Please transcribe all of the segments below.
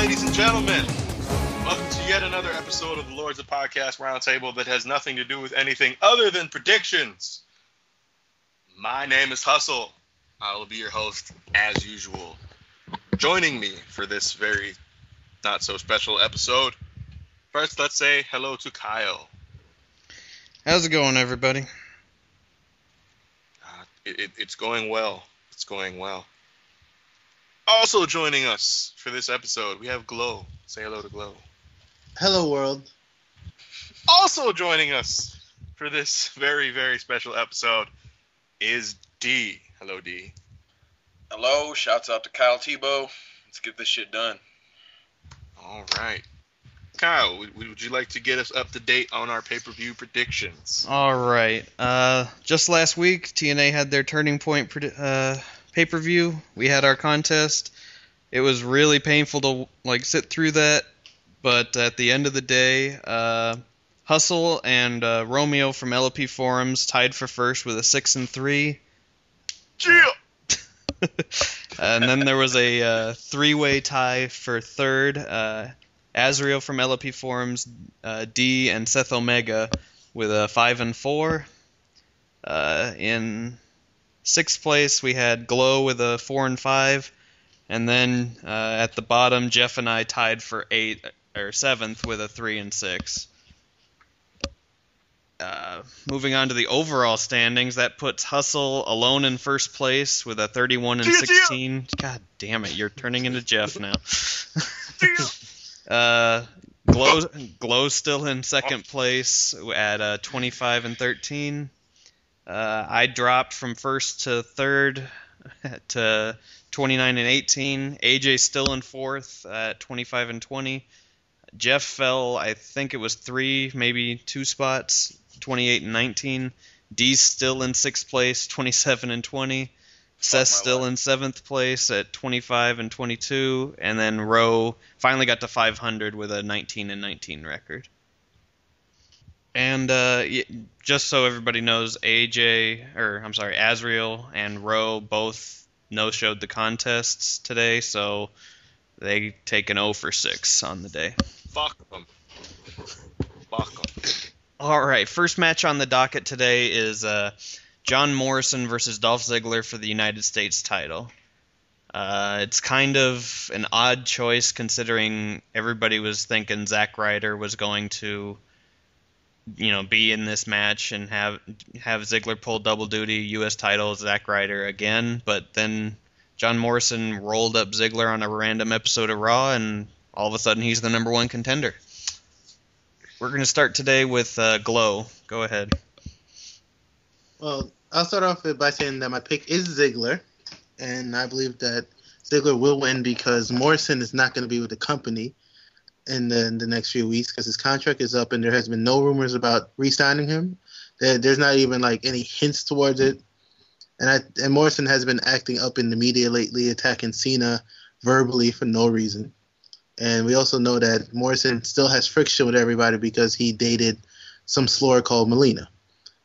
ladies and gentlemen. Welcome to yet another episode of the Lords of Podcast Roundtable that has nothing to do with anything other than predictions. My name is Hustle. I will be your host as usual. Joining me for this very not so special episode, first let's say hello to Kyle. How's it going, everybody? It's going well. It's going well. Also joining us for this episode, we have Glow. Say hello to Glow. Hello, world. Also joining us for this very, very special episode is D. Hello, D. Hello. Shouts out to Kyle Tebow. Let's get this shit done. All right. Kyle, would you like to get us up to date on our pay-per-view predictions? All right. Just last week, TNA had their Turning Point pay-per-view. We had our contest. It was really painful to sit through that, but at the end of the day, Hustle and Romeo from LP Forums tied for first with a 6-3. Yeah. And then there was a three-way tie for third. Azrael from LP Forums, D, and Seth Omega with a 5-4. In sixth place, we had Glow with a 4-5. And then at the bottom, Jeff and I tied for seventh with a 3-6. Moving on to the overall standings, that puts Hustle alone in first place with a 31-16. God damn it, you're turning into Jeff now. Glow's still in second place at 25-13. I dropped from first to third to 29-18. AJ's still in fourth at 25-20. Jeff fell, I think it was 3, maybe 2 spots, 28-19. D's still in sixth place, 27-20. Seth's still in seventh place at 25-22, and then Rowe finally got to 500 with a 19-19 record. And just so everybody knows, Azrael and Rowe both no-showed the contests today, so they take an 0 for 6 on the day. Fuck them. Fuck them. All right, first match on the docket today is John Morrison versus Dolph Ziggler for the United States title. It's kind of an odd choice considering everybody was thinking Zack Ryder was going to, be in this match and have Ziggler pull double duty, U.S. title, Zack Ryder again. But then John Morrison rolled up Ziggler on a random episode of Raw, and all of a sudden he's the number one contender. We're going to start today with Glow. Go ahead. Well, I'll start off by saying that my pick is Ziggler, and I believe that Ziggler will win because Morrison is not going to be with the company in the next few weeks because his contract is up and there has been no rumors about re-signing him. There's not even any hints towards it. And Morrison has been acting up in the media lately, attacking Cena verbally for no reason. And we also know that Morrison still has friction with everybody because he dated some slur called Melina.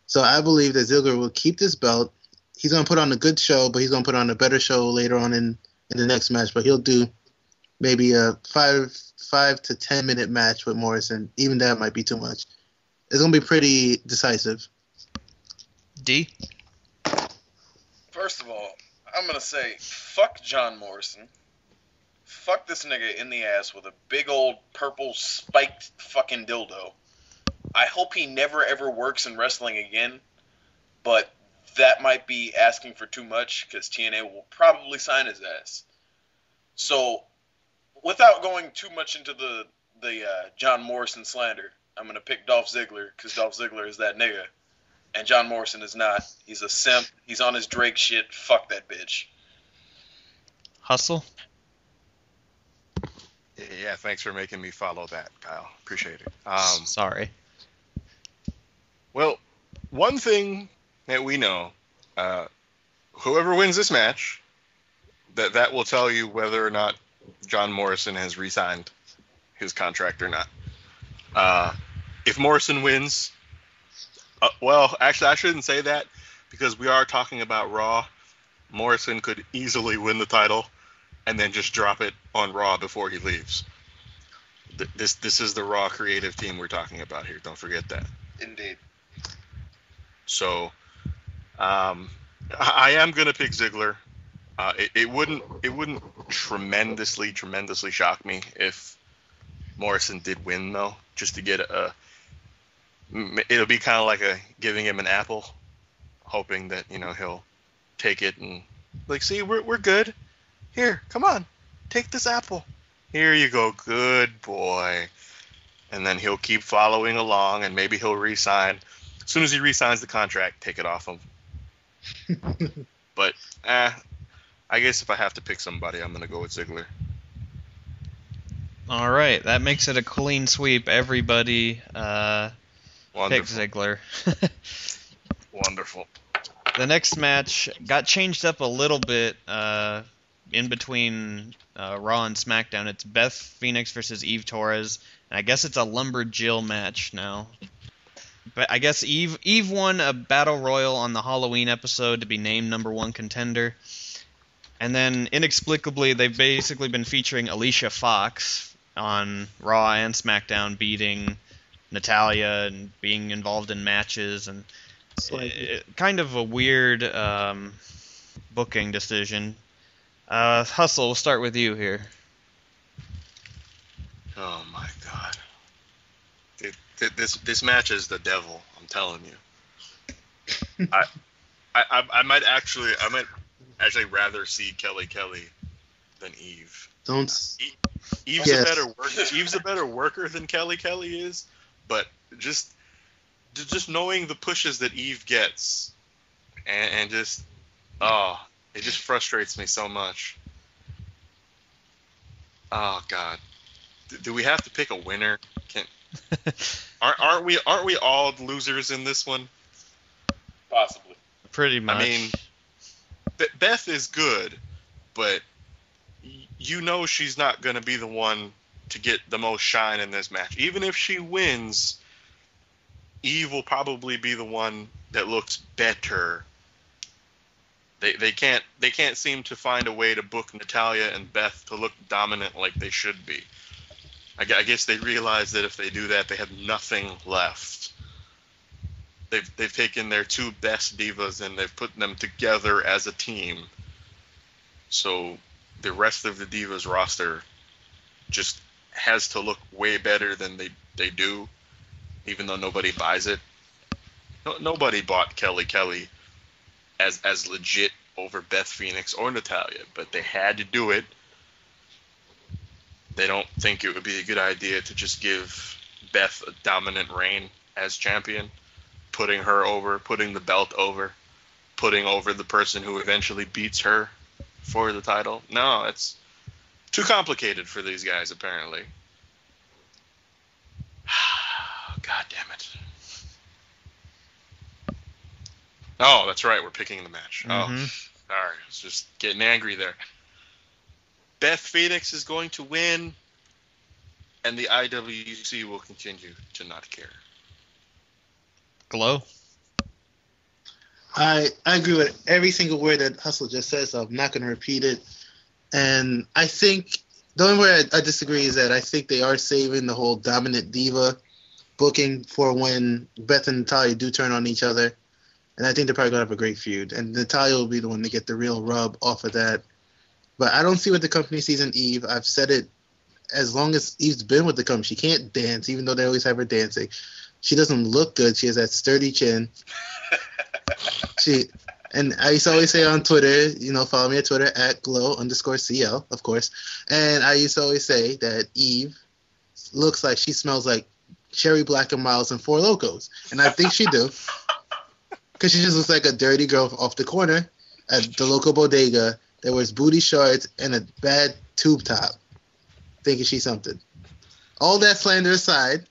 So I believe that Ziggler will keep this belt. He's going to put on a good show, but he's going to put on a better show later on in the next match. But he'll do maybe a 5 to 10 minute match with Morrison. Even that might be too much. It's going to be pretty decisive. D? First of all, I'm going to say, fuck John Morrison. Fuck this nigga in the ass with a big old purple spiked fucking dildo. I hope he never ever works in wrestling again, but that might be asking for too much because TNA will probably sign his ass. So, without going too much into the John Morrison slander, I'm going to pick Dolph Ziggler because Dolph Ziggler is that nigga, and John Morrison is not. He's a simp. He's on his Drake shit. Fuck that bitch. Hustle? Yeah, thanks for making me follow that, Kyle. Appreciate it. Sorry. Well, one thing that we know, whoever wins this match, that will tell you whether or not John Morrison has re-signed his contract or not. If Morrison wins, actually I shouldn't say that because we are talking about Raw. Morrison could easily win the title and then just drop it on Raw before he leaves. This is the Raw creative team we're talking about here. Don't forget that. Indeed. So, I am gonna pick Ziggler. It wouldn't tremendously shock me if Morrison did win, though. Just to get it'll be kind of like giving him an apple, hoping that he'll take it and see, we're good. Here, come on, take this apple. Here you go, good boy. And then he'll keep following along, and maybe he'll re-sign. As soon as he re-signs the contract, take it off him. But I guess if I have to pick somebody, I'm gonna go with Ziggler. All right, that makes it a clean sweep. Everybody picked Ziggler. Wonderful. The next match got changed up a little bit in between Raw and SmackDown. It's Beth Phoenix versus Eve Torres. And I guess it's a Lumberjill match now. But I guess Eve won a Battle Royal on the Halloween episode to be named #1 contender. And then, inexplicably, they've basically been featuring Alicia Fox on Raw and SmackDown, beating Natalya and being involved in matches. And kind of a weird booking decision. Hustle, we'll start with you here. Oh my God! This match is the devil. I'm telling you. I might actually rather see Kelly than Eve. Eve's a better worker than Kelly is, but just knowing the pushes that Eve gets, and just it just frustrates me so much. Oh God. Do we have to pick a winner? Aren't we all losers in this one? Possibly. Pretty much. I mean, Beth is good, but she's not going to be the one to get the most shine in this match. Even if she wins, Eve will probably be the one that looks better. They can't seem to find a way to book Natalya and Beth to look dominant like they should be. I guess they realize that if they do that, they have nothing left. They've taken their two best divas and they've put them together as a team. So the rest of the divas roster just has to look way better than they do, even though nobody buys it. Nobody bought Kelly as legit over Beth Phoenix or Natalya, but they had to do it. They don't think it would be a good idea to just give Beth a dominant reign as champion, putting her over, putting the belt over, putting over the person who eventually beats her for the title. No, it's too complicated for these guys, apparently. God damn it. Oh, that's right. We're picking the match. Oh, sorry. I was just getting angry there. Beth Phoenix is going to win, and the IWC will continue to not care. Glow? I agree with every single word that Hustle just said, so I'm not going to repeat it. And I think the only way I disagree is that I think they are saving the whole dominant diva booking for when Beth and Natalya do turn on each other. And I think they're probably going to have a great feud. And Natalya will be the one to get the real rub off of that. But I don't see what the company sees in Eve. I've said it as long as Eve's been with the company. She can't dance, even though they always have her dancing. She doesn't look good. She has that sturdy chin. And I used to always say on Twitter, follow me at Twitter at @glow_CL, of course. And I used to always say that Eve looks like she smells like Cherry Black and Miles and Four Locos. And I think she do. Because she just looks like a dirty girl off the corner at the local bodega that wears booty shorts and a bad tube top, thinking she's something. All that slander aside,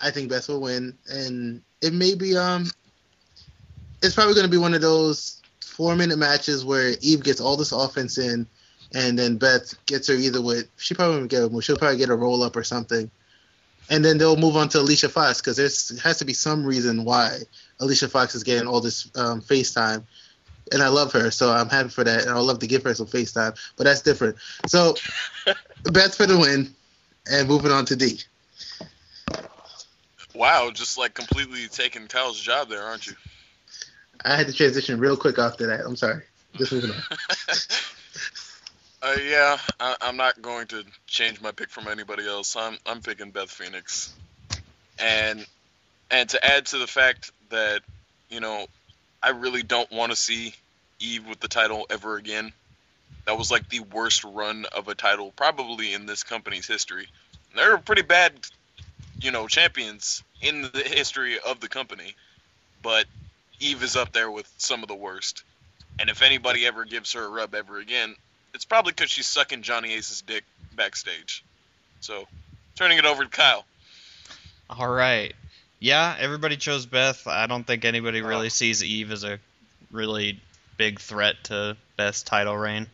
I think Beth will win, and it may be it's probably going to be one of those 4-minute matches where Eve gets all this offense in, and then Beth gets her either with she'll probably get a roll up or something, and then they'll move on to Alicia Fox because there has to be some reason why Alicia Fox is getting all this face time. and I love her, so I'm happy for that, and I would love to give her some FaceTime, but that's different. So, Beth for the win, and moving on to D. Wow, just like completely taking Kyle's job there, aren't you? I had to transition real quick after that. I'm sorry. Just moving on. Yeah, I'm not going to change my pick from anybody else. I'm picking Beth Phoenix, and to add to the fact that, you know, I really don't want to see Eve with the title ever again. That was like the worst run of a title probably in this company's history. There are pretty bad, you know, champions in the history of the company, but Eve is up there with some of the worst. And if anybody ever gives her a rub ever again, it's probably because she's sucking Johnny Ace's dick backstage. So, turning it over to Kyle. All right. Yeah, everybody chose Beth. I don't think anybody really sees Eve as a really big threat to Beth's title reign.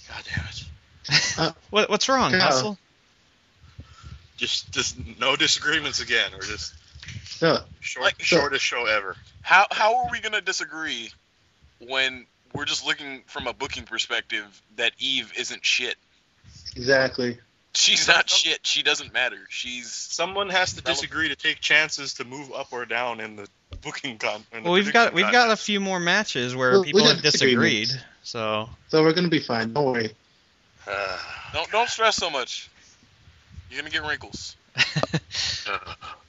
God damn it. What's wrong, Kyle. Hustle? Just no disagreements again, or just So, shortest show ever. How are we going to disagree when we're just looking from a booking perspective that Eve isn't shit? exactly. She's not shit. She doesn't matter. Someone has to disagree to take chances to move up or down in the booking Well, we've got a few more matches where Well, people we have have disagreed. disagreements. So So we're gonna be fine. Don't worry. Don't stress so much. You're gonna get wrinkles.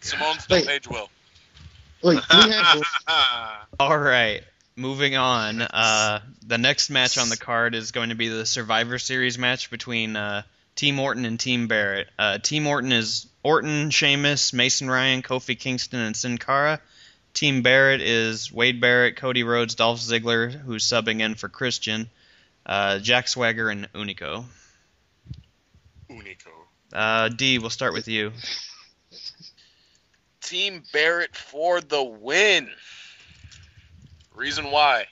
Simone's don't age well. Wait, we have. all right, moving on. The next match on the card is going to be the Survivor Series match between Team Orton and Team Barrett. Team Orton is Orton, Sheamus, Mason Ryan, Kofi Kingston, and Sin Cara. Team Barrett is Wade Barrett, Cody Rhodes, Dolph Ziggler, who's subbing in for Christian, Jack Swagger, and Unico. D, we'll start with you. Team Barrett for the win. Reason why.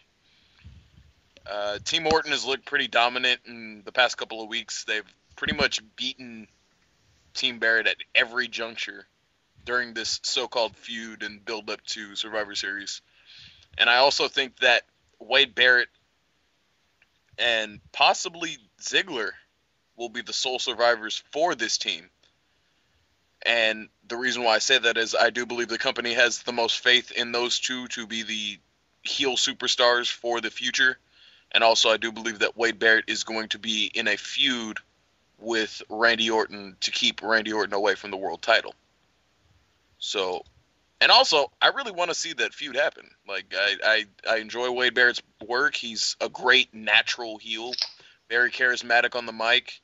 Team Orton has looked pretty dominant in the past couple of weeks. They've pretty much beaten Team Barrett at every juncture during this so-called feud and build-up to Survivor Series. And I also think that Wade Barrett and possibly Ziggler will be the sole survivors for this team. And the reason why I say that is I do believe the company has the most faith in those two to be the heel superstars for the future. And also I do believe that Wade Barrett is going to be in a feud with Randy Orton to keep Randy Orton away from the world title. So, and also, I really want to see that feud happen. Like, I enjoy Wade Barrett's work. He's a great natural heel, very charismatic on the mic.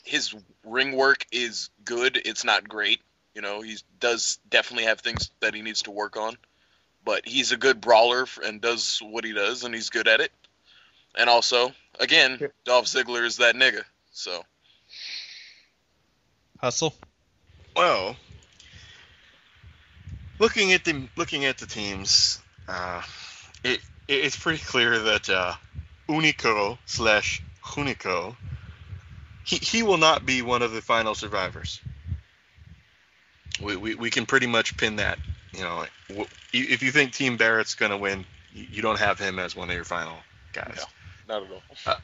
His ring work is good. It's not great. You know, he does definitely have things that he needs to work on. But he's a good brawler and does what he does, and he's good at it. And also, again, Dolph Ziggler is that nigga. So, Hustle. Well, looking at the teams, it's pretty clear that Unico / Hunico, he will not be one of the final survivors. We can pretty much pin that. You know, if you think Team Barrett's gonna win, you don't have him as one of your final guys. No, not at all.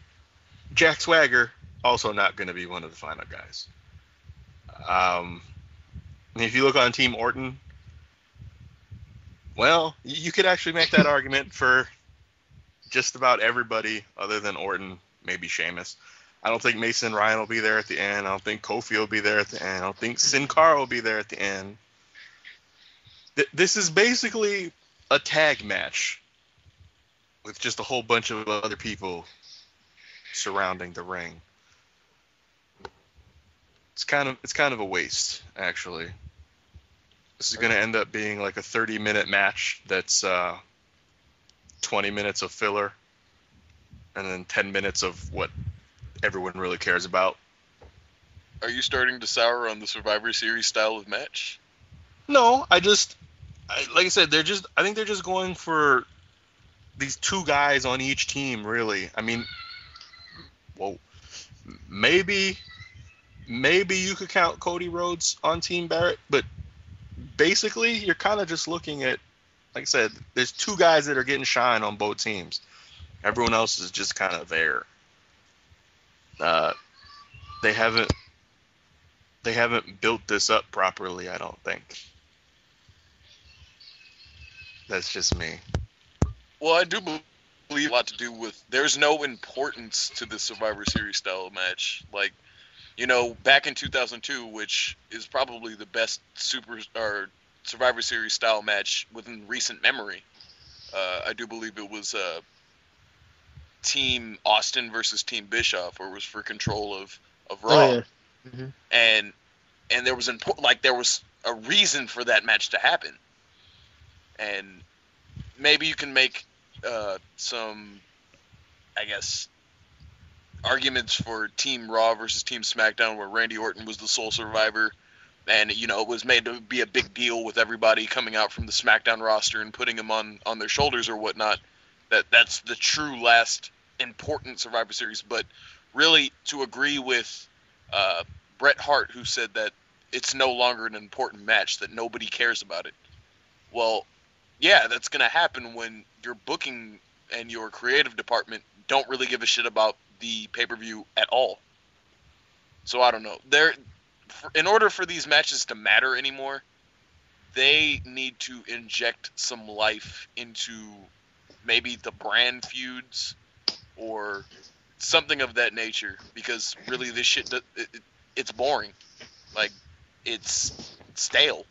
Jack Swagger also not going to be one of the final guys. If you look on Team Orton, well, you could actually make that argument for just about everybody other than Orton, maybe Sheamus. I don't think Mason Ryan will be there at the end. I don't think Kofi will be there at the end. I don't think Sin Cara will be there at the end. This is basically a tag match with just a whole bunch of other people surrounding the ring. It's kind of a waste, actually. This is going to end up being like a 30-minute match that's 20 minutes of filler and then 10 minutes of what everyone really cares about. Are you starting to sour on the Survivor Series style of match? No, like I said, I think they're just going for these two guys on each team, really. I mean, well, maybe you could count Cody Rhodes on Team Barrett, but basically you're kind of just looking at like I said, there's two guys that are getting shine on both teams. Everyone else is just kind of there. They haven't built this up properly, I don't think. That's just me. Well, I do believe a lot to do with there's no importance to the Survivor Series style match. Like, back in 2002, which is probably the best Survivor Series style match within recent memory. I do believe it was Team Austin versus Team Bischoff, or it was for control of Raw. Oh, yeah. Mm-hmm. And there was there was a reason for that match to happen. And maybe you can make some, I guess, arguments for Team Raw versus Team SmackDown, where Randy Orton was the sole survivor, and it was made to be a big deal with everybody coming out from the SmackDown roster and putting him on their shoulders or whatnot. That's the true last important Survivor Series. But really, to agree with Bret Hart, who said that it's no longer an important match, that nobody cares about it. Well, yeah, that's going to happen when your booking and your creative department don't really give a shit about the pay-per-view at all. So I don't know. In order for these matches to matter anymore, they need to inject some life into maybe the brand feuds or something of that nature, because really this shit, it's boring. Like, it's stale.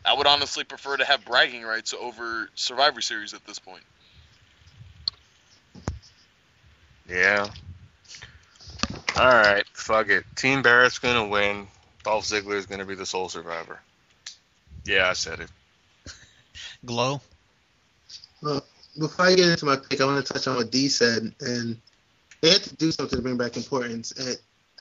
I would honestly prefer to have bragging rights over Survivor Series at this point. Yeah. Alright, fuck it. Team Barrett's gonna win. Dolph Ziggler is gonna be the sole survivor. Yeah, I said it. Glow? Well, before I get into my pick, I want to touch on what D said, and they had to do something to bring back importance.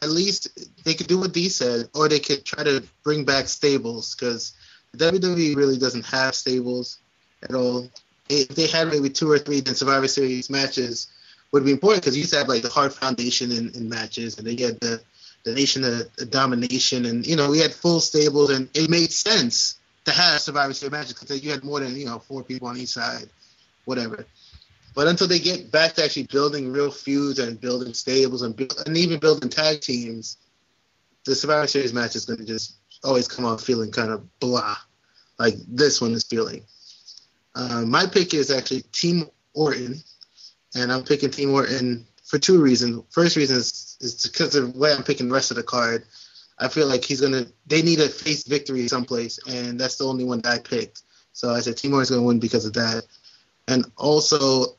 At least they could do what D said, or they could try to bring back stables, because WWE really doesn't have stables at all. If they had maybe 2 or 3, then Survivor Series matches would be important, because you used to have like the Hart Foundation in matches, and then you had the Nation of Domination, and we had full stables, and it made sense to have Survivor Series matches because you had more than 4 people on each side, whatever. But until they get back to actually building real feuds and building stables and even building tag teams, the Survivor Series match is going to just always come out feeling kind of blah, like this one is feeling. My pick is actually Team Orton, and I'm picking Team Orton for 2 reasons. First reason is because of the way I'm picking the rest of the card. I feel like they need a face victory someplace, and that's the only one that I picked. So I said Team Orton's going to win because of that. And also,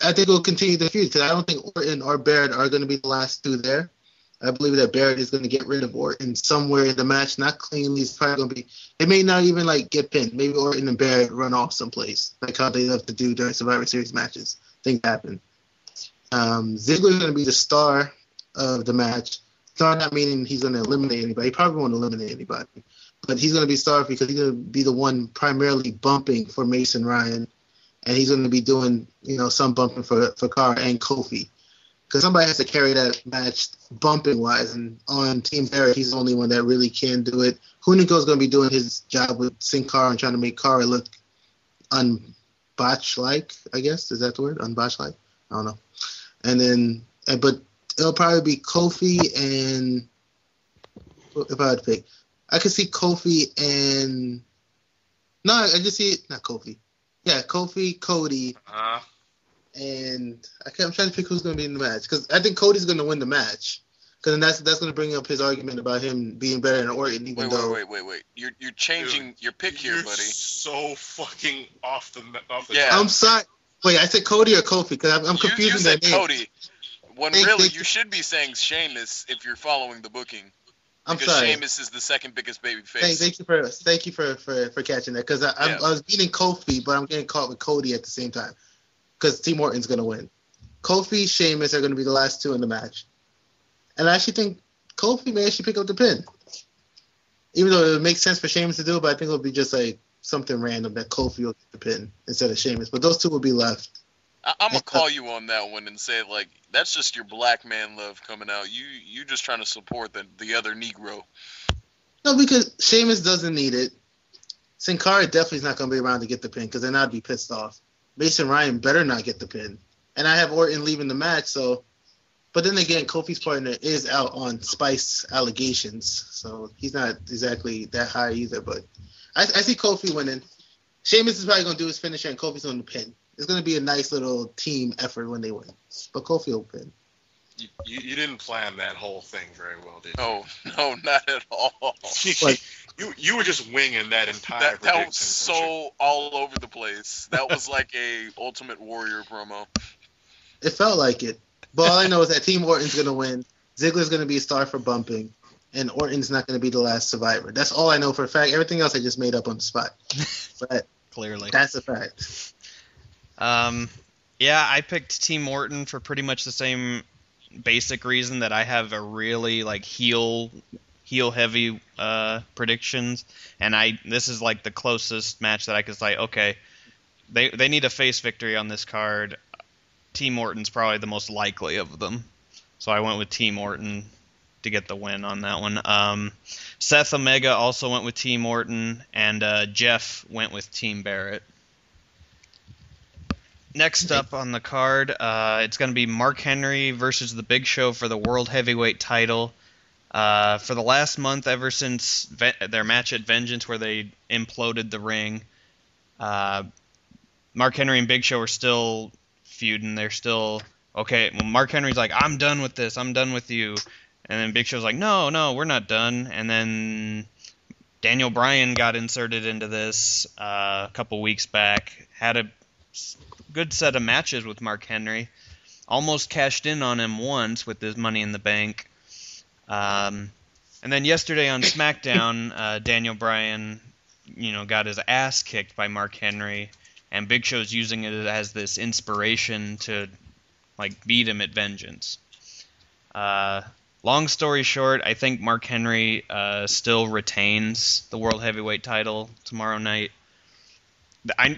I think we'll continue the feud, because I don't think Orton or Barrett are going to be the last 2 there. I believe that Barrett is going to get rid of Orton somewhere in the match, not cleanly. It's probably going to be. It may not even get pinned. Maybe Orton and Barrett run off someplace, like how they love to do during Survivor Series matches. Things happen. Ziggler is going to be the star of the match. Star not meaning he's going to eliminate anybody. He probably won't eliminate anybody, but he's going to be star because he's going to be the one primarily bumping for Mason Ryan, and he's going to be doing some bumping for Cara and Kofi. Because somebody has to carry that match bumping-wise, and on Team Barrett, he's the only one that really can do it. Hunigo's going to be doing his job with Sin Cara and trying to make Cara look unbotch-like, I guess. Is that the word? Unbotch-like? I don't know. And then, but it'll probably be Kofi and, if I had to pick, I could see Kofi and, no, I just see it, not Kofi. Yeah, Kofi, Cody. And I'm trying to pick who's going to be in the match, because I think Cody's going to win the match, because that's going to bring up his argument about him being better than Orton. Wait. You're changing your pick here, you're buddy. So fucking off the Yeah. I'm sorry. Wait, I said Cody or Kofi, because I'm confusing you said their names. Cody. When really you should be saying Sheamus if you're following the booking. Because I'm sorry. Sheamus is the second biggest baby face. Thank you for catching that, because I was beating Kofi, but I'm getting caught with Cody at the same time, because Team Orton's going to win. Kofi, Sheamus are going to be the last 2 in the match. And I actually think Kofi may actually pick up the pin. Even though it would make sense for Sheamus to do it, but I think it would be just like something random that Kofi will get the pin instead of Sheamus. But those 2 will be left. I'm going to call you on that one and say, that's just your black man love coming out. You just trying to support the other Negro. No, because Sheamus doesn't need it. Sin Cara definitely is not going to be around to get the pin because then I'd be pissed off. Mason Ryan better not get the pin. And I have Orton leaving the match, so. But then again, Kofi's partner is out on Spice allegations, so he's not exactly that high either. But I see Kofi winning. Sheamus is probably going to do his finisher, and Kofi's going to pin. It's going to be a nice little team effort when they win. But Kofi will pin. You didn't plan that whole thing very well, did you? No, not at all. Like, you were just winging that entire prediction. That was so all over the place. That was like a Ultimate Warrior promo. It felt like it. But all I know is that Team Orton's going to win. Ziggler's going to be a star for bumping. And Orton's not going to be the last survivor. That's all I know for a fact. Everything else I just made up on the spot. But Clearly. that's a fact. Yeah, I picked Team Orton for pretty much the same basic reason that I have a really like heel heavy predictions, and this is like the closest match that I could say, okay, they need a face victory on this card. Team Orton's probably the most likely of them, so I went with Team Orton to get the win on that one. Seth Omega also went with Team Orton, and Jeff went with Team Barrett. Next up on the card, it's going to be Mark Henry versus The Big Show for the World Heavyweight title. For the last month, ever since their match at Vengeance where they imploded the ring, Mark Henry and Big Show are still feuding. They're still, okay, well, Mark Henry's like, I'm done with this. I'm done with you. And then Big Show's like, no, we're not done. And then Daniel Bryan got inserted into this a couple weeks back, had a good set of matches with Mark Henry, almost cashed in on him once with his Money in the Bank. And then yesterday on SmackDown, Daniel Bryan, got his ass kicked by Mark Henry, and Big Show's using it as this inspiration to like beat him at Vengeance. Long story short, I think Mark Henry still retains the World Heavyweight title tomorrow night.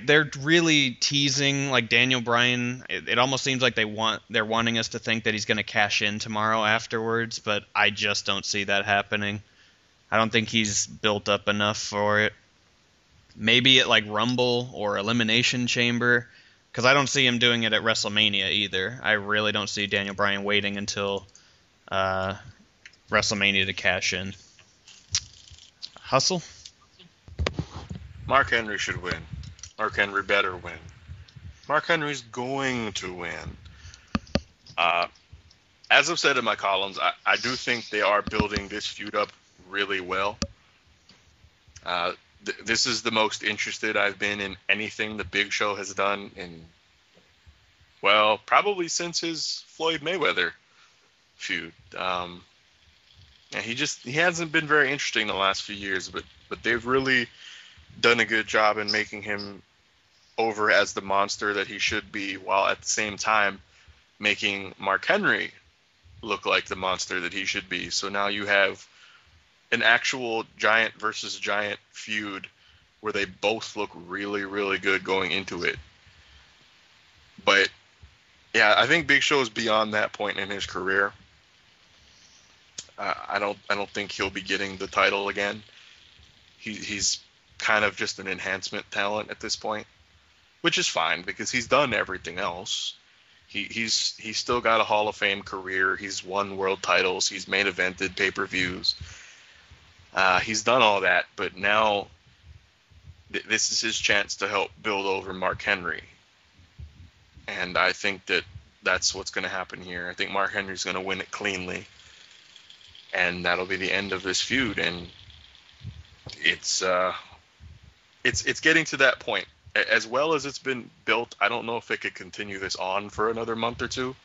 They're really teasing like Daniel Bryan. It almost seems like they're wanting us to think that he's going to cash in tomorrow afterwards, but I just don't see that happening. I don't think he's built up enough for it. Maybe at like Rumble or Elimination Chamber, because I don't see him doing it at WrestleMania either. I really don't see Daniel Bryan waiting until WrestleMania to cash in. Hustle? Mark Henry should win. Mark Henry better win. Mark Henry's going to win. As I've said in my columns, I do think they are building this feud up really well. This is the most interested I've been in anything the Big Show has done in, well, probably since his Floyd Mayweather feud. He hasn't been very interesting the last few years, but they've really done a good job in making him over as the monster that he should be, while at the same time making Mark Henry look like the monster that he should be. So now you have an actual giant versus giant feud where they both look really, really good going into it. But yeah, I think Big Show is beyond that point in his career. I don't think he'll be getting the title again. He's kind of just an enhancement talent at this point, which is fine because he's done everything else. He's still got a Hall of Fame career. He's won world titles. He's main evented pay-per-views. He's done all that, but now this is his chance to help build over Mark Henry. And I think that's what's going to happen here. I think Mark Henry's going to win it cleanly. And that'll be the end of this feud. And it's getting to that point. As well as it's been built, I don't know if it could continue this on for another month or two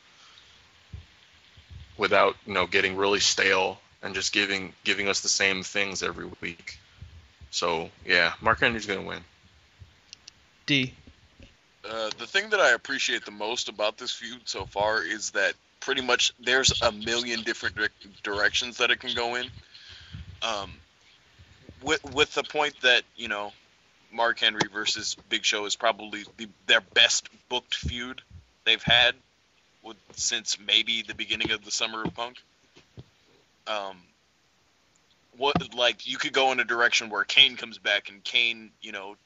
without, getting really stale and just giving us the same things every week. So, yeah, Mark Henry's going to win. D. The thing that I appreciate the most about this feud so far is that pretty much there's a million different directions that it can go in. With the point that, Mark Henry versus Big Show is probably their best booked feud they've had since maybe the beginning of the Summer of Punk. what, like, you could go in a direction where Kane comes back and Kane,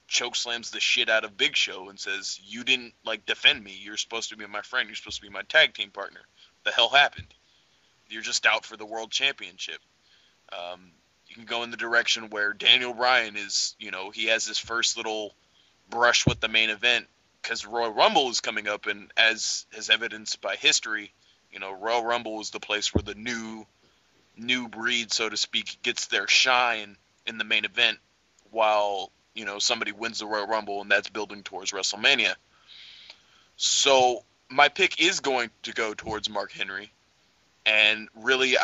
choke slams the shit out of Big Show and says, "You didn't defend me. You're supposed to be my friend. You're supposed to be my tag team partner. The hell happened? You're just out for the world championship." You can go in the direction where Daniel Bryan is, he has his first little brush with the main event because Royal Rumble is coming up, and as evidenced by history, Royal Rumble is the place where the new breed, so to speak, gets their shine in the main event while, somebody wins the Royal Rumble, and that's building towards WrestleMania. So my pick is going to go towards Mark Henry. And really,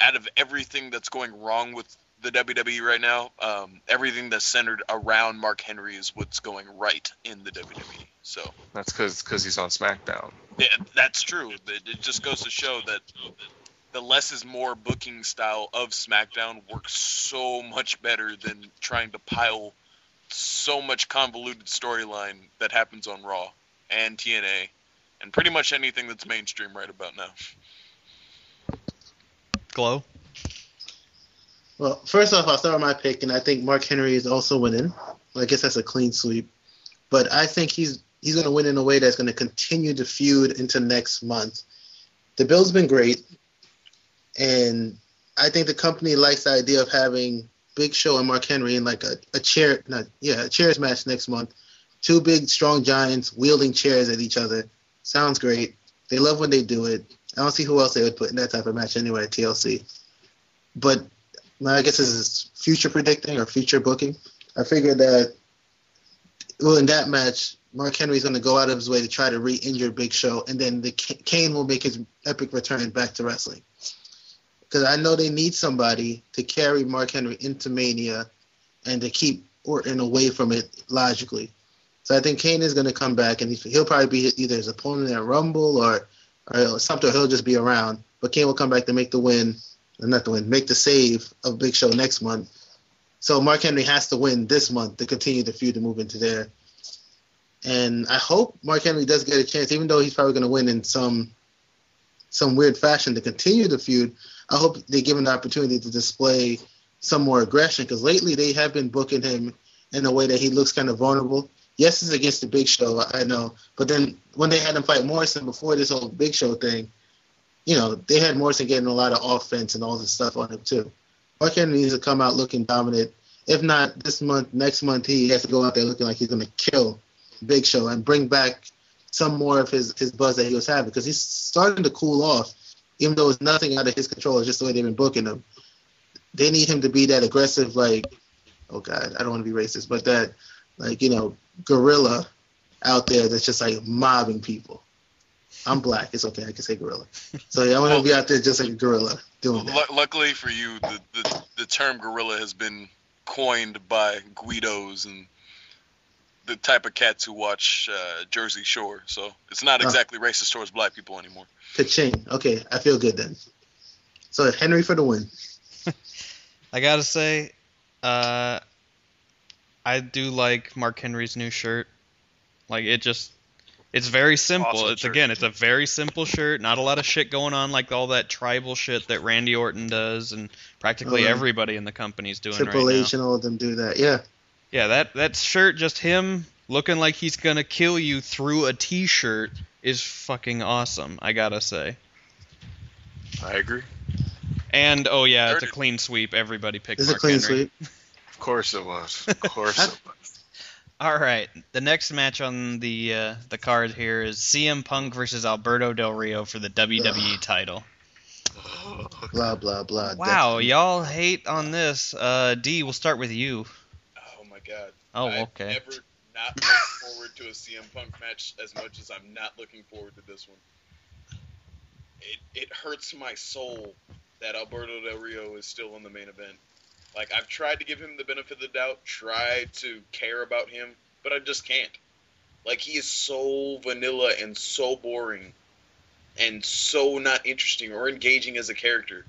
out of everything that's going wrong with the WWE right now, everything that's centered around Mark Henry is what's going right in the WWE. So That's because he's on SmackDown. yeah, that's true. It just goes to show that the less is more booking style of SmackDown works so much better than trying to pile so much convoluted storyline that happens on Raw and TNA and pretty much anything that's mainstream right about now. Glow. Well, first off, I'll start with my pick, and I think Mark Henry is also winning. Well, I guess that's a clean sweep. But I think he's going to win in a way that's going to continue the feud into next month. The build's been great, and I think the company likes the idea of having Big Show and Mark Henry in like a chairs match next month. Two big, strong giants wielding chairs at each other. Sounds great. They love when they do it. I don't see who else they would put in that type of match anyway at TLC. But I guess this is future predicting or future booking. I figured that, in that match, Mark Henry's going to go out of his way to try to re-injure Big Show, and then Kane will make his epic return back to wrestling. Because I know they need somebody to carry Mark Henry into Mania and to keep Orton away from it logically. So I think Kane is going to come back, and he'll probably be either his opponent at Rumble or something, or he'll just be around. But Kane will come back to make the win, or not the win, make the save of Big Show next month. So Mark Henry has to win this month to continue the feud to move into there. And I hope Mark Henry does get a chance, even though he's probably going to win in some weird fashion to continue the feud. I hope they give him the opportunity to display some more aggression, because lately they have been booking him in a way that he looks kind of vulnerable. Yes, it's against the Big Show, I know. But then when they had him fight Morrison before this whole Big Show thing, they had Morrison getting a lot of offense and all this stuff on him too. Mark Henry needs to come out looking dominant. If not this month, next month he has to go out there looking like he's going to kill Big Show and bring back some more of his buzz that he was having, because he's starting to cool off, even though it's nothing out of his control. It's just the way they've been booking him. They need him to be that aggressive, oh God, I don't want to be racist, but that, gorilla out there that's just mobbing people. I'm black. It's okay. I can say gorilla. So I want to be out there just like a gorilla doing that. Luckily for you, the term gorilla has been coined by Guidos and the type of cats who watch Jersey Shore. So it's not exactly racist towards black people anymore. Ka-ching. Okay, I feel good then. So Henry for the win. I gotta say, I do like Mark Henry's new shirt. It's very simple. Awesome It's a very simple shirt. Not a lot of shit going on, like all that tribal shit that Randy Orton does, and practically everybody in the company's doing Triple right H now. and all of them do that. Yeah. Yeah, that shirt, just him looking like he's gonna kill you through a t-shirt, is fucking awesome, I gotta say. I agree. And it's a clean sweep. Everybody picked It's Mark a clean Henry. sweep. Of course it was. Of course it was. All right, the next match on the card here is CM Punk versus Alberto Del Rio for the WWE title. Blah, blah, blah. Wow, y'all hate on this. D, we'll start with you. Oh my God. Oh, I've okay. never not looked forward to a CM Punk match as much as I'm not looking forward to this one. It hurts my soul that Alberto Del Rio is still in the main event. I've tried to give him the benefit of the doubt, tried to care about him, but I just can't. He is so vanilla and so boring and so not interesting or engaging as a character.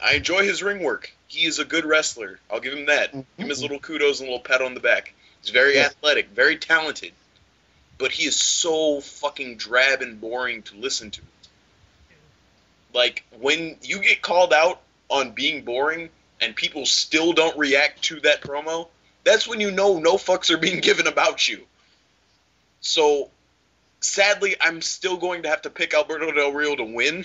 I enjoy his ring work. He is a good wrestler. I'll give him that. Give him his little kudos and a little pat on the back. He's very athletic, very talented, but he is so fucking drab and boring to listen to. When you get called out on being boring, and people still don't react to that promo, that's when you know no fucks are being given about you. So, sadly, I'm still going to have to pick Alberto Del Rio to win,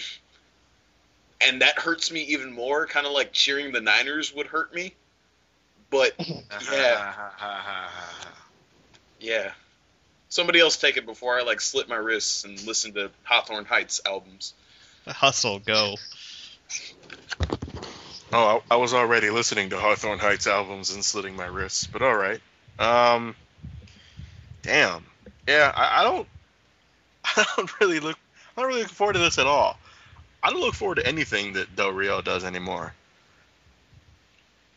and that hurts me even more, kind of like cheering the Niners would hurt me. But, yeah. Somebody else take it before I, slit my wrists and listen to Hawthorne Heights albums. Hustle, go. Oh, I was already listening to Hawthorne Heights albums and slitting my wrists, but all right. Damn. Yeah, I don't really look forward to this at all. I don't look forward to anything that Del Rio does anymore.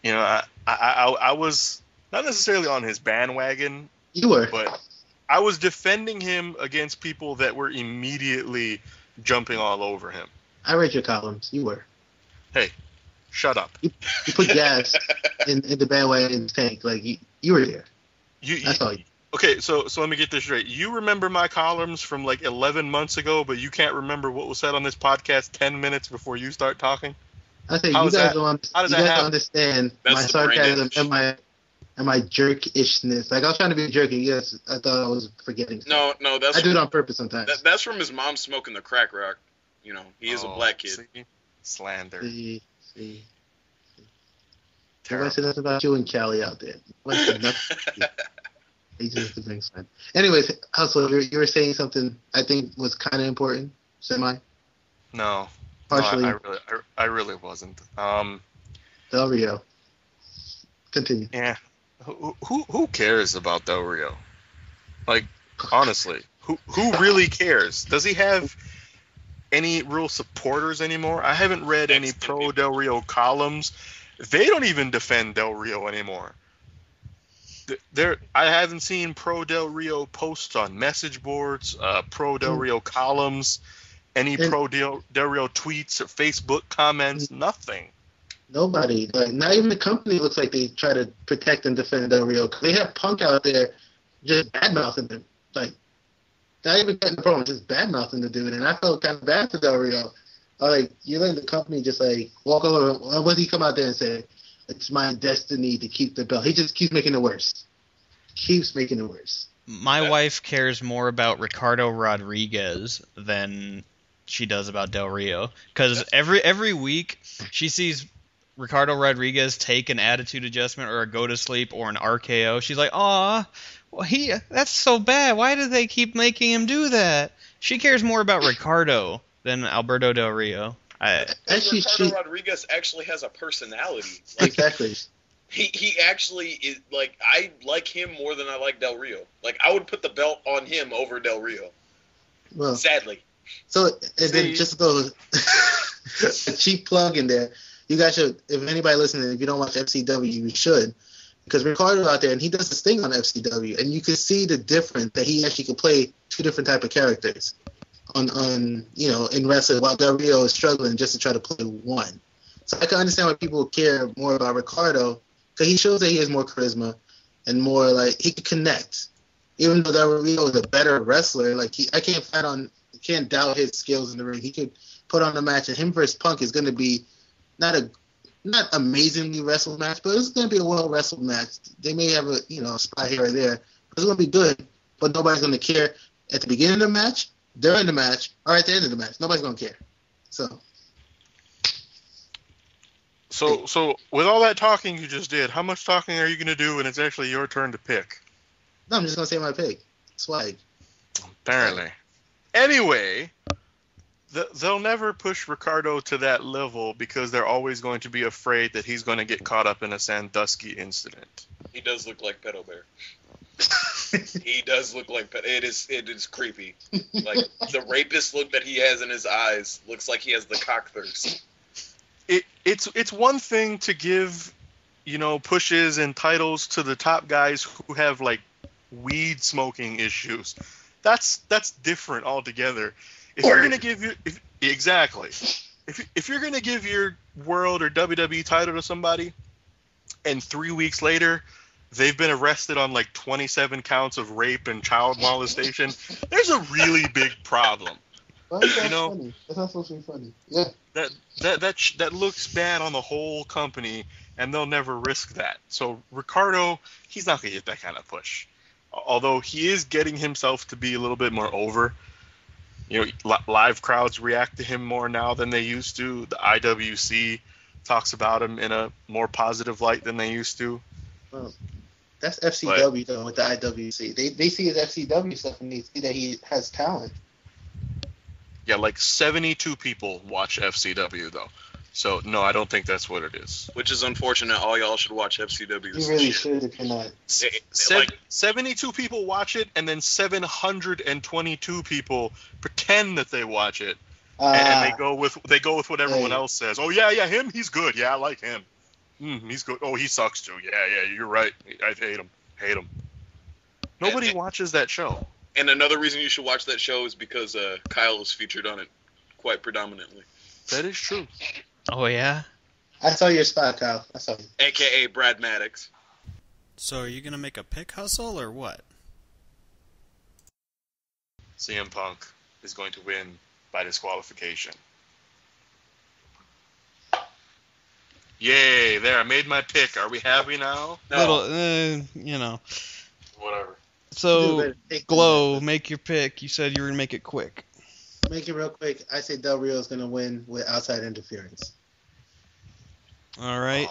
You know, I was not necessarily on his bandwagon. You were. But I was defending him against people that were immediately jumping all over him. I read your columns. You were. Hey, shut up. You put gas in the bandwagon tank. Like, you were there. That's all you. Okay, so let me get this straight. You remember my columns from 11 months ago, but you can't remember what was said on this podcast 10 minutes before you start talking? I say you guys don't understand my sarcasm and my jerkishness. Like, I was trying to be jerky. Yes, I thought I was forgetting. No, I do it on purpose sometimes. That's from his mom smoking the crack rock. You know, he is a black kid. See? Slander. See. Everybody said nothing about you and Callie out there. He just didn't explain. Anyways, Hustle, you were saying something I think was kind of important. Semi. No. Partially. No, I really wasn't. Del Rio. Continue. Yeah. Who cares about Del Rio? Like, honestly, who really cares? Does he have any real supporters anymore? I haven't read any pro Del Rio columns. They don't even defend Del Rio anymore. I haven't seen pro Del Rio posts on message boards, pro Del Rio columns, any pro Del Rio tweets or Facebook comments, nothing. Nobody. Like, not even the company looks like they try to protect and defend Del Rio. They have Punk out there just bad-mouthing him. Like, not even cutting the promo, just bad-mouthing the dude. And I felt kind of bad for Del Rio. Like, you letting the company just, walk over. What did he come out there and say? It's my destiny to keep the belt. He just keeps making it worse. My wife cares more about Ricardo Rodriguez than she does about Del Rio. Because every week she sees Ricardo Rodriguez take an attitude adjustment or a go to sleep or an RKO. She's like, aw, well, that's so bad. Why do they keep making him do that? She cares more about Ricardo than Alberto Del Rio. Ricardo Rodriguez actually has a personality. Exactly. He actually is, I like him more than I like Del Rio. I would put the belt on him over Del Rio. Well, sadly. So, and then just to go a cheap plug in there, you guys should, if anybody listening, if you don't watch FCW, you should. Because Ricardo out there, and he does this thing on FCW, and you can see the difference that he actually can play two different type of characters on in wrestling, while Del Rio is struggling just to try to play one. So I can understand why people care more about Ricardo, because he shows that he has more charisma and more, he can connect. Even though Del Rio is a better wrestler, I can't doubt his skills in the ring. He could put on a match, and him versus Punk is going to be not amazingly wrestled match, but it's going to be a well wrestled match. They may have a spot here or there, but it's going to be good. But nobody's going to care at the beginning of the match, during the match, or at the end of the match. Nobody's going to care. So with all that talking you just did, how much talking are you going to do when it's actually your turn to pick? No, I'm just going to say my pick. Swag. Apparently. Anyway, they'll never push Ricardo to that level because they're always going to be afraid that he's going to get caught up in a Sandusky incident. He does look like Pedo Bear. He does look like it is creepy. The rapist look that he has in his eyes looks like he has the cock thirst. It's one thing to give, pushes and titles to the top guys who have weed smoking issues. That's different altogether. If you're gonna give if you're gonna give your world or WWE title to somebody, and 3 weeks later they've been arrested on 27 counts of rape and child molestation, there's a really big problem. Funny. That's not supposed to be funny. Yeah. That looks bad on the whole company, and they'll never risk that. So Ricardo, he's not going to get that kind of push. Although he is getting himself to be a little bit more over. You know, live crowds react to him more now than they used to. The IWC talks about him in a more positive light than they used to. Well, that's FCW though with the IWC. They see his FCW stuff and they see that he has talent. Yeah, like 72 people watch FCW though. So no, I don't think that's what it is. Which is unfortunate. All y'all should watch FCW. You really should if you're not. 72 people watch it, and then 722 people pretend that they watch it, and they go with what everyone else says. Oh yeah, him, he's good. Yeah, I like him. He's good. Oh, he sucks too. Yeah, you're right. I hate him. Nobody watches that show. And another reason you should watch that show is because Kyle is featured on it quite predominantly. That is true. Oh, yeah? I saw your spot, Kyle. I saw you. A.K.A. Brad Maddox. So are you going to make a pick hustle or what? CM Punk is going to win by disqualification. Yay, there, I made my pick. Are we happy now? No. Whatever. So, Glow, make your pick. You said you were going to make it quick. Make it real quick. I say Del Rio is going to win with outside interference. All right.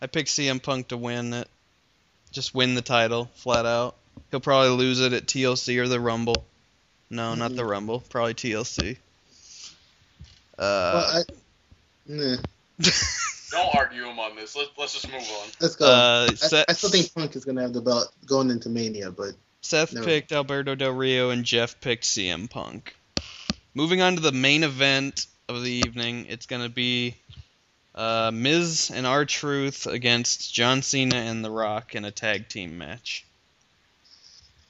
I picked CM Punk to win it. Just win the title, flat out. He'll probably lose it at TLC or the Rumble. No, not the Rumble. Probably TLC. Don't argue him on this. Let's just move on. Let's go. I still think Punk is going to have the belt going into Mania, but... Seth picked Alberto Del Rio, and Jeff picked CM Punk. Moving on to the main event of the evening, it's going to be Miz and R-Truth against John Cena and The Rock in a tag team match.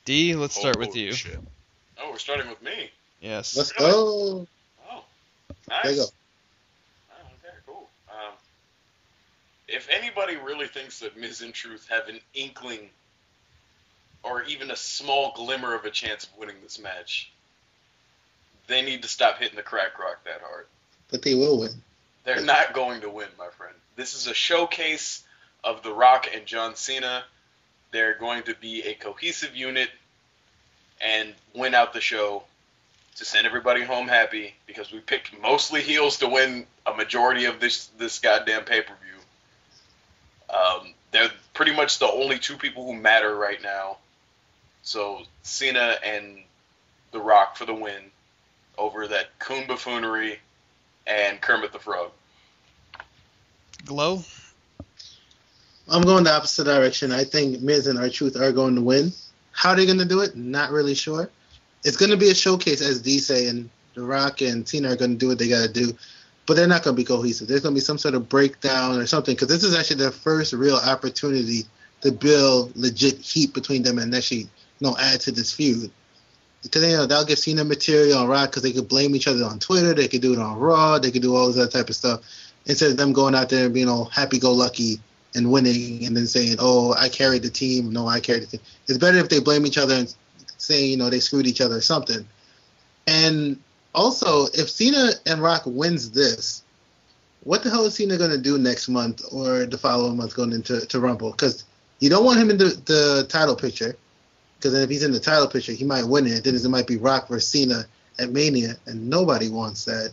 D, let's start with you. Shit. Oh, we're starting with me. Yes. Let's go. Oh, nice. There you go. Oh, okay, cool. If anybody really thinks that Miz and Truth have an inkling or even a small glimmer of a chance of winning this match, they need to stop hitting the crack rock that hard. But they will win. They're not going to win, my friend. This is a showcase of The Rock and John Cena. They're going to be a cohesive unit and win out the show to send everybody home happy because we picked mostly heels to win a majority of this goddamn pay-per-view. They're pretty much the only two people who matter right now. So Cena and The Rock for the win over that coon buffoonery and Kermit the Frog. Glow? I'm going the opposite direction. I think Miz and R-Truth are going to win. How are they going to do it? Not really sure. It's going to be a showcase, as D say, and The Rock and Cena are going to do what they got to do. But they're not going to be cohesive. There's going to be some sort of breakdown or something, because this is actually their first real opportunity to build legit heat between them and actually add to this feud. Because that'll give Cena material on Rock because they could blame each other on Twitter. They could do it on Raw. They could do all that type of stuff instead of them going out there and being all happy-go-lucky and winning and then saying, oh, I carried the team. No, I carried the team. It's better if they blame each other and say, they screwed each other or something. And also, if Cena and Rock wins this, what the hell is Cena going to do next month or the following month going into Rumble? Because you don't want him in the title picture. Because then if he's in the title picture, he might win it. Then it might be Rock versus Cena at Mania, and nobody wants that.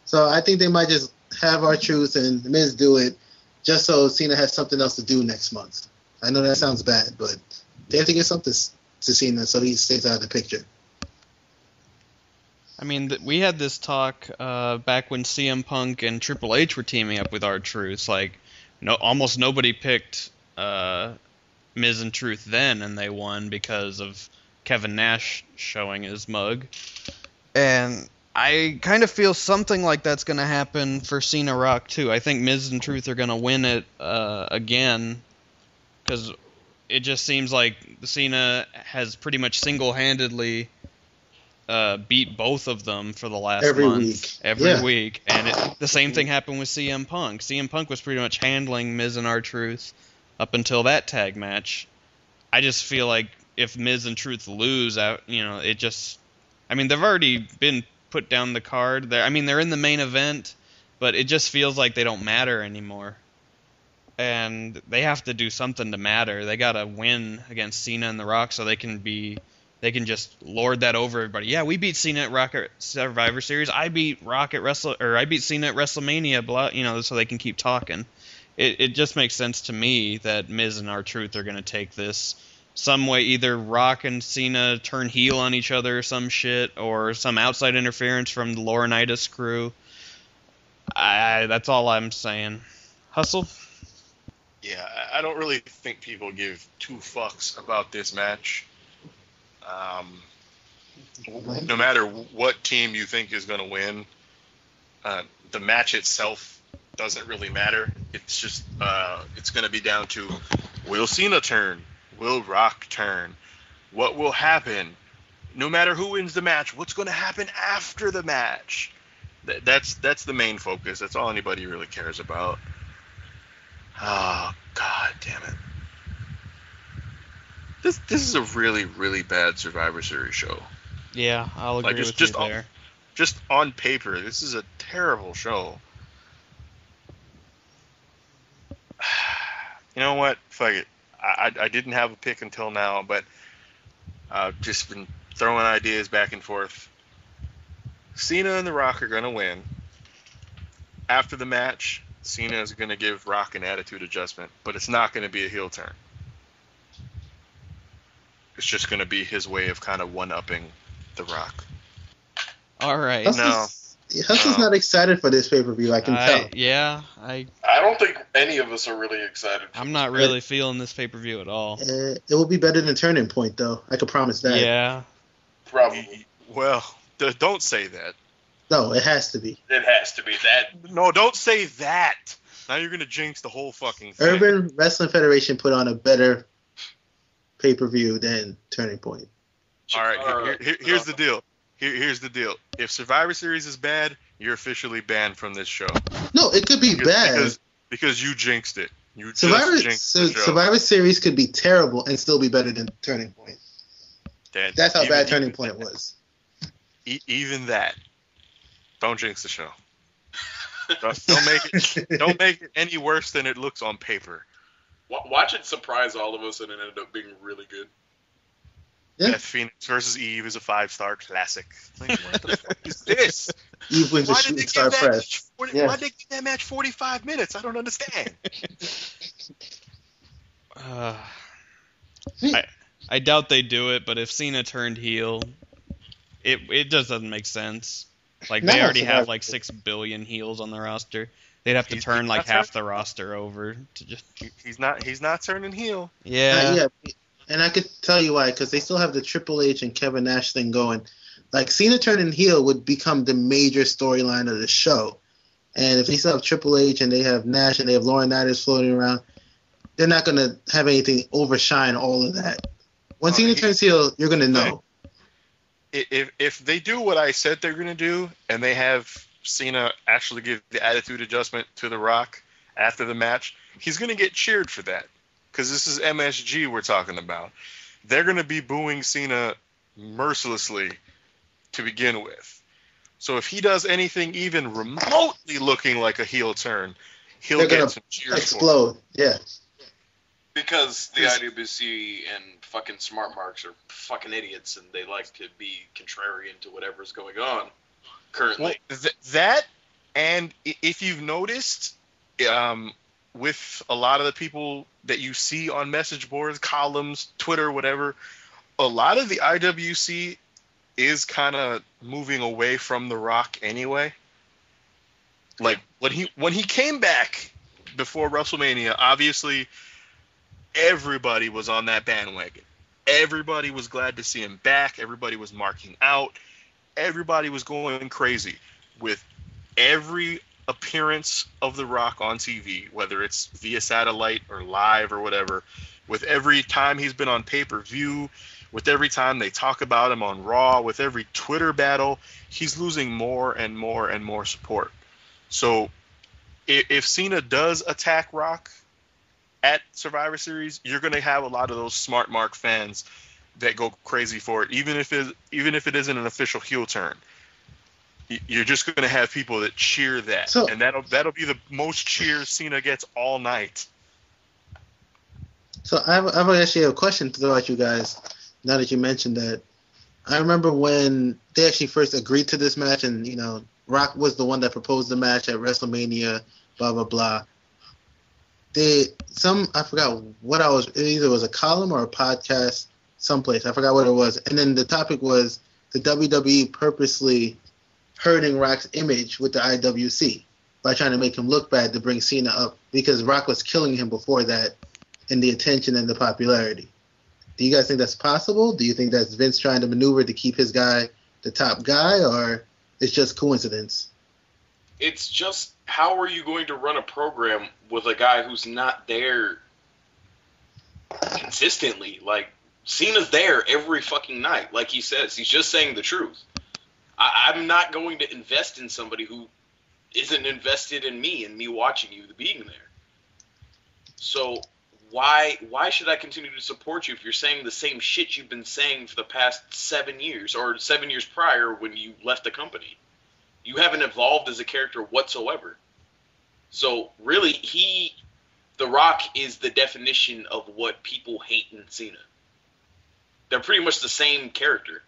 So I think they might just have R-Truth and Miz do it just so Cena has something else to do next month. I know that sounds bad, but they have to get something to Cena so he stays out of the picture. I mean, we had this talk back when CM Punk and Triple H were teaming up with R-Truth. Like, almost nobody picked Miz and Truth then, and they won because of Kevin Nash showing his mug. And I kind of feel something like that's going to happen for Cena Rock, too. I think Miz and Truth are going to win it again, because it just seems like Cena has pretty much single-handedly beat both of them for the last month. Every week. And the same thing happened with CM Punk. CM Punk was pretty much handling Miz and R-Truth up until that tag match. I just feel like if Miz and Truth lose out, it just... I mean, they've already been put down the card. They're in the main event, but it just feels like they don't matter anymore. And they have to do something to matter. They gotta win against Cena and The Rock so they can just lord that over everybody. Yeah, we beat Cena at Rock at Survivor Series. I beat I beat Cena at WrestleMania. Blah, so they can keep talking. It just makes sense to me that Miz and R-Truth are gonna take this some way. Either Rock and Cena turn heel on each other or some shit, or some outside interference from the Laurinaitis crew. That's all I'm saying. Hustle? Yeah, I don't really think people give two fucks about this match. No matter what team you think is going to win, the match itself doesn't really matter. It's just it's going to be down to, will Cena turn? Will Rock turn? What will happen? No matter who wins the match, what's going to happen after the match? That's the main focus. That's all anybody really cares about. Oh, God damn it. This is a really, really bad Survivor Series show. Yeah, I'll agree with you there. Just on paper, this is a terrible show. You know what? Fuck it. I didn't have a pick until now, but I've just been throwing ideas back and forth. Cena and The Rock are going to win. After the match, Cena is going to give Rock an attitude adjustment, but it's not going to be a heel turn. It's just going to be his way of kind of one-upping The Rock. All right. Hustle's not excited for this pay-per-view, I can tell. Yeah, I don't think any of us are really excited. I'm not really feeling this pay-per-view at all. It will be better than Turning Point, though. I can promise that. Yeah. Probably. Well, don't say that. No, it has to be. It has to be that. No, don't say that. Now you're going to jinx the whole fucking thing. Urban Wrestling Federation put on a better pay-per-view than Turning Point. All right, here's the deal. Here's the deal. If Survivor Series is bad, you're officially banned from this show. No, it could be bad. Because you jinxed it. You Survivor, jinxed the show. Survivor Series could be terrible and still be better than Turning Point. That's how bad Turning Point was. Even that. Don't jinx the show. Don't make it any worse than it looks on paper. Watch it surprise all of us, and it ended up being really good. Yeah. Beth Phoenix versus Eve is a 5-star classic. Like, what the fuck is this? Eve wins a shooting star press. Why did they give that match 45 minutes? I don't understand. I doubt they do it, but if Cena turned heel, it just doesn't make sense. Like, they already have like 6 billion heels on the roster. They'd have to turn like half the roster over to just. He's not turning heel. Yeah. And I could tell you why, because they still have the Triple H and Kevin Nash thing going. Like, Cena turning heel would become the major storyline of the show. And if they still have Triple H and they have Nash and they have Laurinaitis floating around, they're not going to have anything overshine all of that. When Cena turns heel, you're going to know. If they do what I said they're going to do, and they have Cena actually give the attitude adjustment to The Rock after the match, he's going to get cheered for that. Because this is MSG we're talking about. They're going to be booing Cena mercilessly to begin with. So if he does anything even remotely looking like a heel turn, he'll get some cheers explode. Yeah. Because the IWC and fucking smart marks are fucking idiots, and they like to be contrarian to whatever's going on currently. Well, that, and if you've noticed, with a lot of the people that you see on message boards, columns, Twitter, whatever, a lot of the IWC is kind of moving away from The Rock anyway. Like, when he came back before WrestleMania, obviously everybody was on that bandwagon. Everybody was glad to see him back. Everybody was marking out. Everybody was going crazy with every appearance of The Rock on TV, whether it's via satellite or live or whatever, with every time he's been on pay-per-view, with every time they talk about him on Raw, with every Twitter battle, he's losing more and more and more support. So if Cena does attack Rock at Survivor Series, you're going to have a lot of those smart mark fans that go crazy for it, even if it isn't an official heel turn. you're just going to have people that cheer that, and that'll be the most cheers Cena gets all night. So I've actually a question to throw at you guys. Now that you mentioned that, I remember when they actually first agreed to this match, and Rock was the one that proposed the match at WrestleMania. Blah blah blah. I forgot what either it was a column or a podcast someplace. I forgot what it was. And then the topic was the WWE purposely hurting Rock's image with the IWC by trying to make him look bad to bring Cena up, because Rock was killing him before that in the attention and the popularity. Do you guys think that's possible? Do you think that's Vince trying to maneuver to keep his guy the top guy, or it's just coincidence? It's just, how are you going to run a program with a guy who's not there consistently? Like, Cena's there every fucking night. Like he says, he's just saying the truth. I'm not going to invest in somebody who isn't invested in me and me watching you being there. So why should I continue to support you if you're saying the same shit you've been saying for the past 7 years, or 7 years prior when you left the company? You haven't evolved as a character whatsoever. So really, The Rock is the definition of what people hate in Cena. They're pretty much the same character.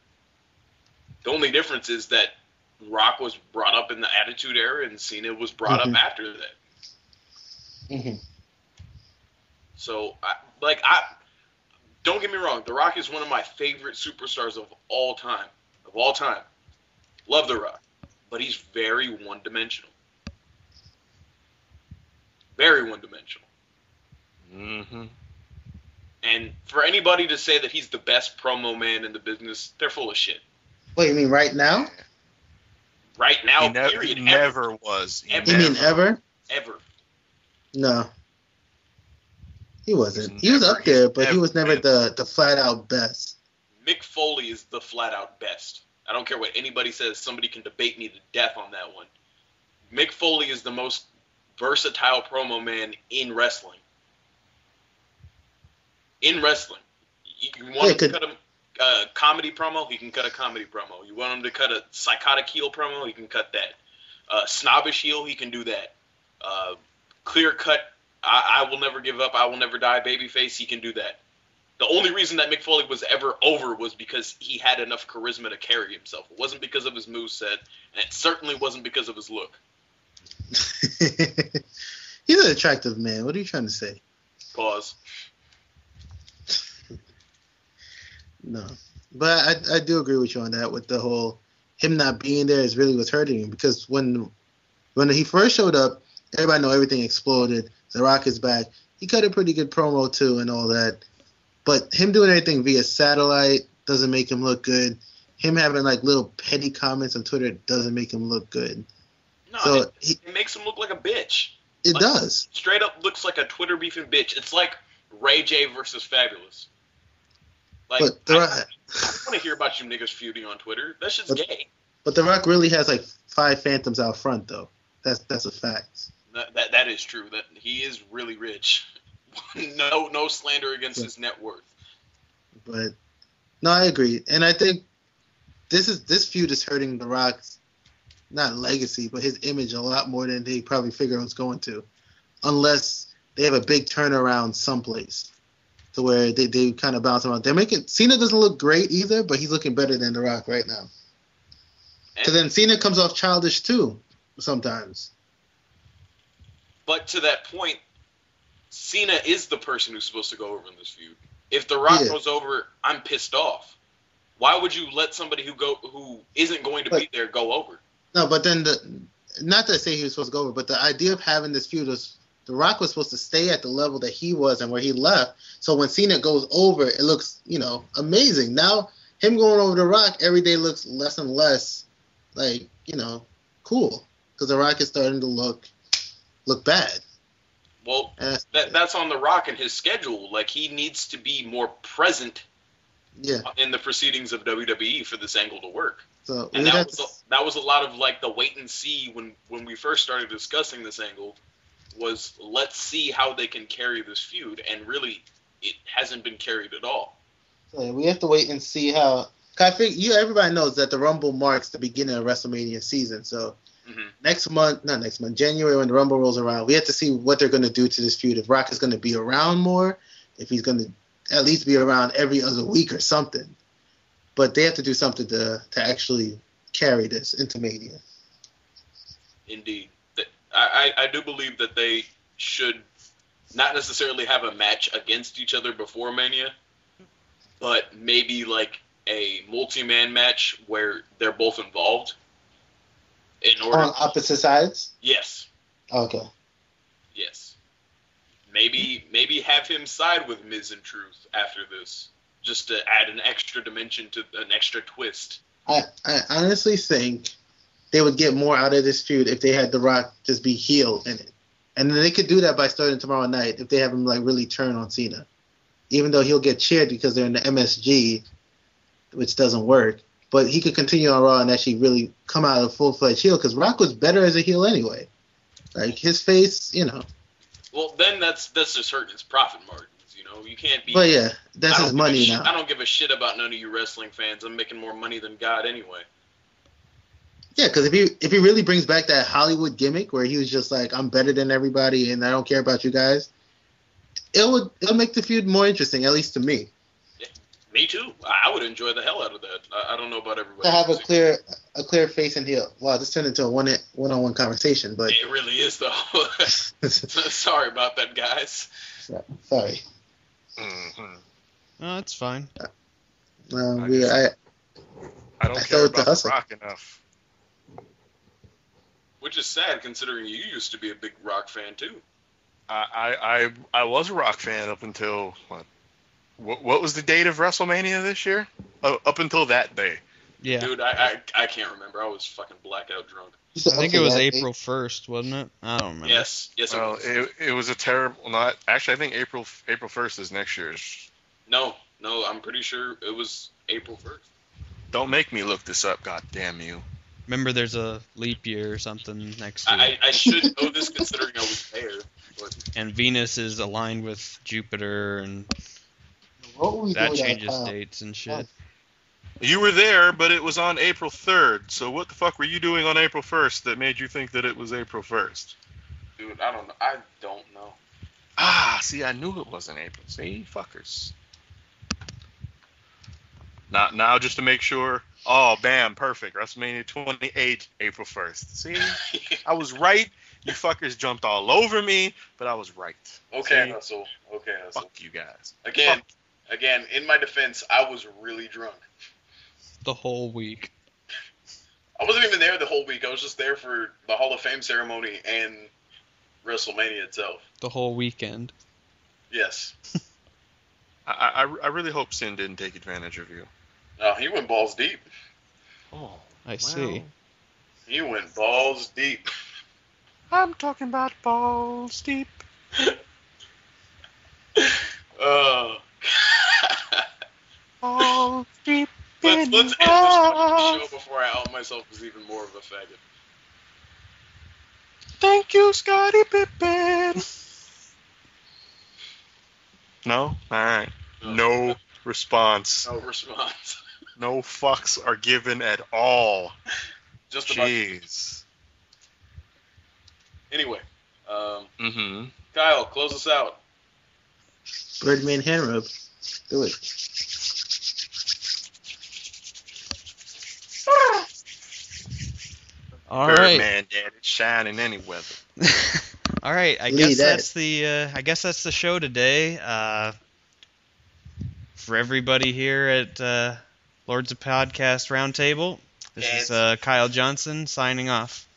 The only difference is that Rock was brought up in the Attitude Era and Cena was brought up after that. Mm-hmm. So, don't get me wrong. The Rock is one of my favorite superstars of all time. Of all time. Love The Rock. But he's very one-dimensional. Very one-dimensional. Mm-hmm. And for anybody to say that he's the best promo man in the business, they're full of shit. Wait, you mean right now? Right now, period. He never was. You mean ever? Ever. No. He wasn't. He was up there, but he was never the flat-out best. Mick Foley is the flat-out best. I don't care what anybody says. Somebody can debate me to death on that one. Mick Foley is the most versatile promo man in wrestling. In wrestling. You want him to cut a comedy promo, he can cut a comedy promo. You want him to cut a psychotic heel promo, he can cut that. Snobbish heel, he can do that. Clear cut, I will never give up, I will never die babyface, he can do that. The only reason that Mick Foley was ever over was because he had enough charisma to carry himself. It wasn't because of his moveset, and it certainly wasn't because of his look. He's an attractive man. What are you trying to say? Pause. No. But I do agree with you on that, with the whole him not being there is really what's hurting him. Because when he first showed up, everybody know everything exploded. The Rock is back. He cut a pretty good promo too and all that. But him doing everything via satellite doesn't make him look good. Him having like little petty comments on Twitter doesn't make him look good. No, so it makes him look like a bitch. It does. Straight up looks like a Twitter beefing bitch. It's like Ray J versus Fabulous. Like, I don't want to hear about you niggas feuding on Twitter. That shit's gay. But The Rock really has like 5 Phantoms out front, though. That's a fact. That is true. That he is really rich. no slander against his net worth. But no, I agree, and I think this feud is hurting The Rock's not legacy, but his image a lot more than they probably figured it was going to, unless they have a big turnaround someplace. To where they kind of bounce around. Cena doesn't look great either, but he's looking better than The Rock right now. Because then Cena comes off childish too, sometimes. But to that point, Cena is the person who's supposed to go over in this feud. If The Rock goes over, I'm pissed off. Why would you let somebody who isn't going to be there go over? No, but then not to say he was supposed to go over, but the idea of having this feud was The Rock was supposed to stay at the level that he was and where he left. So when Cena goes over, it looks, amazing. Now, him going over The Rock every day looks less and less like, cool. Because The Rock is starting to look bad. Well, that's on The Rock and his schedule. Like, he needs to be more present in the proceedings of WWE for this angle to work. So, and that was a lot of, like, the wait and see when we first started discussing this angle. Was let's see how they can carry this feud, and really, it hasn't been carried at all. So we have to wait and see how, I think everybody knows that the Rumble marks the beginning of WrestleMania season. So January when the Rumble rolls around, we have to see what they're going to do to this feud. If Rock is going to be around more, if he's going to at least be around every other week or something. But they have to do something to actually carry this into Mania. Indeed. I do believe that they should not necessarily have a match against each other before Mania, but maybe like a multi-man match where they're both involved. On opposite sides? Yes. Okay. Yes. Maybe have him side with Miz and Truth after this, just to add an extra dimension to an extra twist. I honestly think they would get more out of this feud if they had The Rock just be heel in it. And then they could do that by starting tomorrow night if they have him like really turn on Cena. Even though he'll get cheered because they're in the MSG, which doesn't work. But he could continue on Raw and actually really come out of full-fledged heel because Rock was better as a heel anyway. Like his face, Well, then that's just hurting his profit margins. You can't be. But yeah, that's his money now. I don't give a shit about none of you wrestling fans. I'm making more money than God anyway. Yeah, because if he really brings back that Hollywood gimmick where he was just like, I'm better than everybody and I don't care about you guys, it'll make the feud more interesting, at least to me. Yeah, me too. I would enjoy the hell out of that. I don't know about everybody. To have a clear face and heel. Wow, this turned into a one-on-one conversation, but it really is though. Sorry about that, guys. Sorry. Mm-hmm. No, that's fine. I don't care about The Rock enough. Which is sad, considering you used to be a big Rock fan too. I was a Rock fan up until what was the date of WrestleMania this year? Up until that day. Yeah. Dude, I can't remember. I was fucking blackout drunk. I think it was April 1st, wasn't it? I don't remember. Yes. Well, it was a terrible. Not actually. I think April 1st is next year's. No, I'm pretty sure it was April 1st. Don't make me look this up. God damn you. Remember, there's a leap year or something next year. I should know this considering I was there. But... And Venus is aligned with Jupiter, and that changes dates and shit. You were there, but it was on April 3rd. So what the fuck were you doing on April 1st that made you think that it was April 1st? Dude, I don't know. See, I knew it wasn't April. See, fuckers. Now, just to make sure. Oh, bam, perfect. WrestleMania 28, April 1st. See, I was right. You fuckers jumped all over me, but I was right. Okay, Hustle. Fuck you guys. Again, in my defense, I was really drunk. The whole week. I wasn't even there the whole week. I was just there for the Hall of Fame ceremony and WrestleMania itself. The whole weekend. Yes. I really hope Sin didn't take advantage of you. No, he went balls deep. Oh, I see. He went balls deep. I'm talking about balls deep. Balls deep. Let's end this fucking show before I out myself as even more of a faggot. Thank you, Scottie Pippen. No? All right. No response. No response. No fucks are given at all. Just about. Jeez. Anyway, Kyle, close us out. Birdman hand rub. Do it. All Birdman, right. Dad, it's shining any weather. All right. I guess that's the show today. For everybody here at Lords of Podcast Roundtable, this is Kyle Johnson signing off.